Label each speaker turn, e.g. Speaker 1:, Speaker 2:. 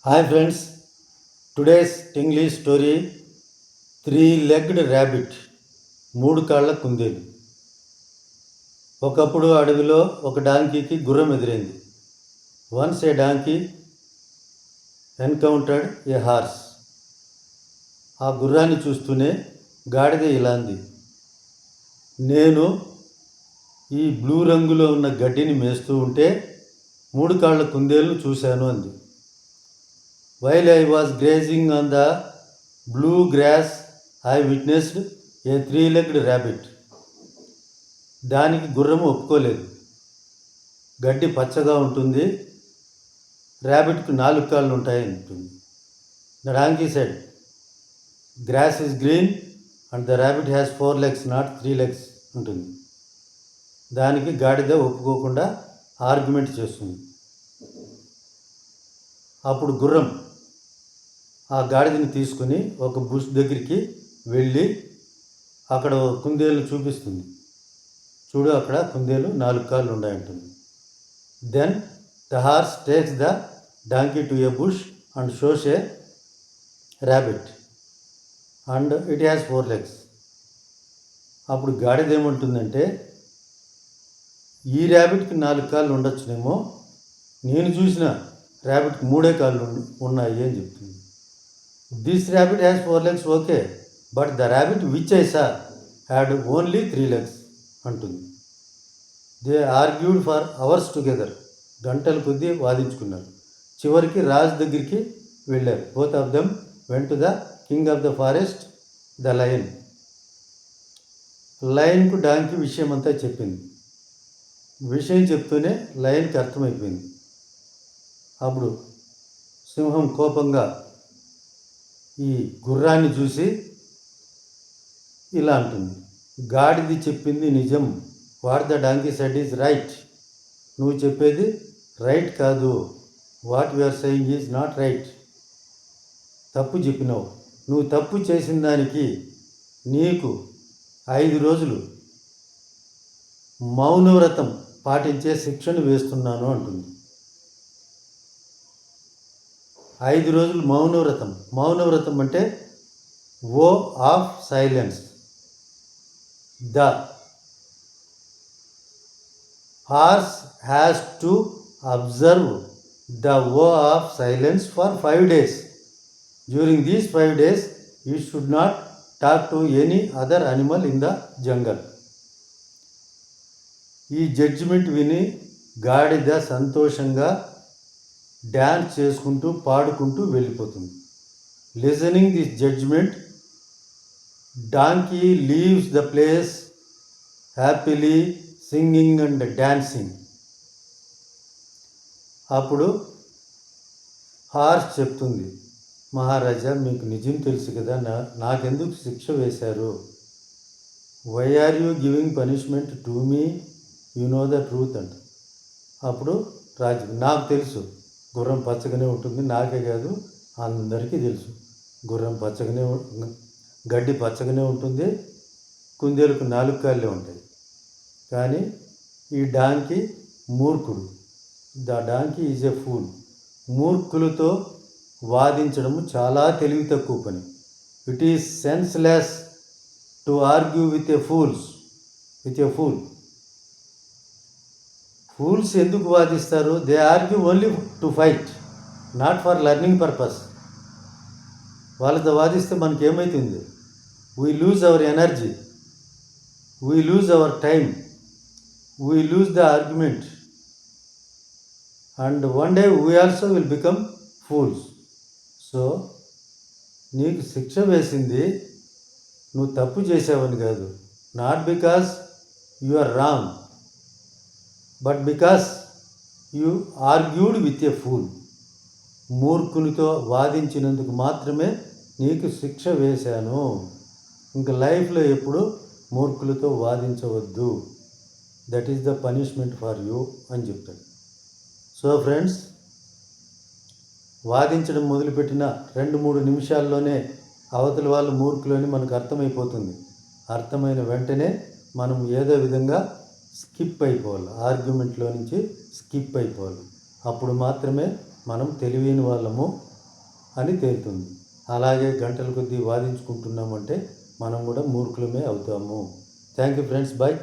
Speaker 1: Hi friends, today's English story three-legged rabbit మూడు కాళ్ళ కుందేలు. ఒకప్పుడు అడవిలో ఒక డాంకీకి గుర్రం ఎదురైంది. వన్స్ ఏ డాంకీ ఎన్కౌంటర్డ్ ఏ హార్స్. ఆ గుర్రాన్ని చూస్తూనే గాడిద ఇలా అంది, నేను ఈ బ్లూ రంగులో ఉన్న గడ్డిని మేస్తూ ఉంటే మూడు కాళ్ళ కుందేలును చూశాను అంది. While I was grazing on the blue grass, I witnessed a three-legged rabbit. దానికి గుర్రము ఒప్పుకోలేదు. గడ్డి పచ్చగా ఉంటుంది, ర్యాబిట్కు 4 కాళ్ళు ఉంటాయి అంటుంది. The donkey said, grass is green and the rabbit has 4 legs, not 3 legs ఉంటుంది. దానికి గాడిద ఒప్పుకోకుండా ఆర్గ్యుమెంట్ చేస్తుంది. అప్పుడు గుర్రం ఆ గాడిదని తీసుకుని ఒక బుష్ దగ్గరికి వెళ్ళి అక్కడ కుందేలు చూపిస్తుంది. చూడు, అక్కడ కుందేలు 4 కాళ్ళు ఉన్నాయంటుంది. Then the horse takes the donkey to a bush and shows a rabbit and it has 4 legs. అప్పుడు గాడిద ఏమంటుందంటే, ఈ ర్యాబిట్కి 4 కాళ్ళు ఉండొచ్చునేమో, నేను చూసిన ర్యాబిట్కి 3 కాళ్ళు ఉన్నాయి అని చెప్తుంది. This rabbit has 4 legs, okay, but the rabbit which I saw had only 3 legs అంటుంది. They argued for hours together. గంటల కొద్దీ వాదించుకున్నారు. చివరికి రాజు దగ్గరికి వెళ్ళారు. Both of them went to the king of the forest, the lion. లయన్కు donkey విషయం అంతా చెప్పింది. విషయం చెప్తూనే లయన్కి అర్థమైపోయింది. అప్పుడు సింహం కోపంగా ఈ గుర్రాన్ని చూసి ఇలా అంటుంది, గాడిది చెప్పింది నిజం. What the donkey said is right. నువ్వు చెప్పేది రైట్ కాదు. What you are saying is not right. తప్పు చెప్పినావు. నువ్వు తప్పు చేసిన దానికి నీకు 5 రోజులు మౌనవ్రతం పాటించే శిక్షను వేస్తున్నాను అంటుంది. 5 రోజులు మౌనవ్రతం. మౌనవ్రతం అంటే vow of silence. The horse has to observe the vow of silence for 5 days. During these 5 days you should not talk to any other animal in the jungle. ఈ జడ్జిమెంట్ విని గాడిద సంతోషంగా డ్యాన్స్ చేసుకుంటూ పాడుకుంటూ వెళ్ళిపోతుంది. Listening this judgement, donkey leaves the place happily singing and dancing. అప్పుడు horse చెప్తుంది, మహారాజా, మీకు నిజం తెలుసు కదా, నాకెందుకు శిక్ష వేశారు? Why are you giving punishment to me? You know the truth అంట. అప్పుడు రాజు, నాకు తెలుసు గుర్రం పచ్చగానే ఉంటుంది, నాకే కాదు అందరికీ తెలుసు. గుర్రం పచ్చగానే, గడ్డి పచ్చగానే ఉంటుంది, కుందేలుకు 4 కాళ్ళే ఉంటాయి. కానీ ఈ డాంకీ మూర్ఖుడు. The donkey is a fool. మూర్ఖులతో వాదించడము చాలా తెలివి తక్కువ పని. It is senseless to argue with a fool. Fools ఎందుకు వాదిస్తారు? They argue only to fight, not for learning purpose. వాళ్ళతో వాదిస్తే మనకి ఏమవుతుంది? We lose our energy, we lose our time, we lose the argument, and one day we also will become fools. So నీకు శిక్ష వేసింది నువ్వు తప్పు చేసావని కాదు, not because you are wrong, but because you argued with a fool. మూర్ఖునితో వాదించినందుకు మాత్రమే నీకు శిక్ష వేశాను. ఇంక లైఫ్లో ఎప్పుడు మూర్ఖులతో వాదించవద్దు. That is the punishment for you అని చెప్తాడు. సో ఫ్రెండ్స్, వాదించడం మొదలుపెట్టిన 2-3 నిమిషాల్లోనే అవతల వాళ్ళు మూర్ఖులని మనకు అర్థమైపోతుంది. అర్థమైన వెంటనే మనం ఏదో విధంగా స్కిప్ అయిపోవాలి, ఆర్గ్యుమెంట్లో నుంచి స్కిప్ అయిపోవాలి. అప్పుడు మాత్రమే మనం తెలివైన వాళ్ళము, అని తేలుతుంది. అలాగే గంటల కొద్దీ వాదించుకుంటున్నామంటే మనం కూడా మూర్ఖులమే అవుతాము. Thank you friends, bye.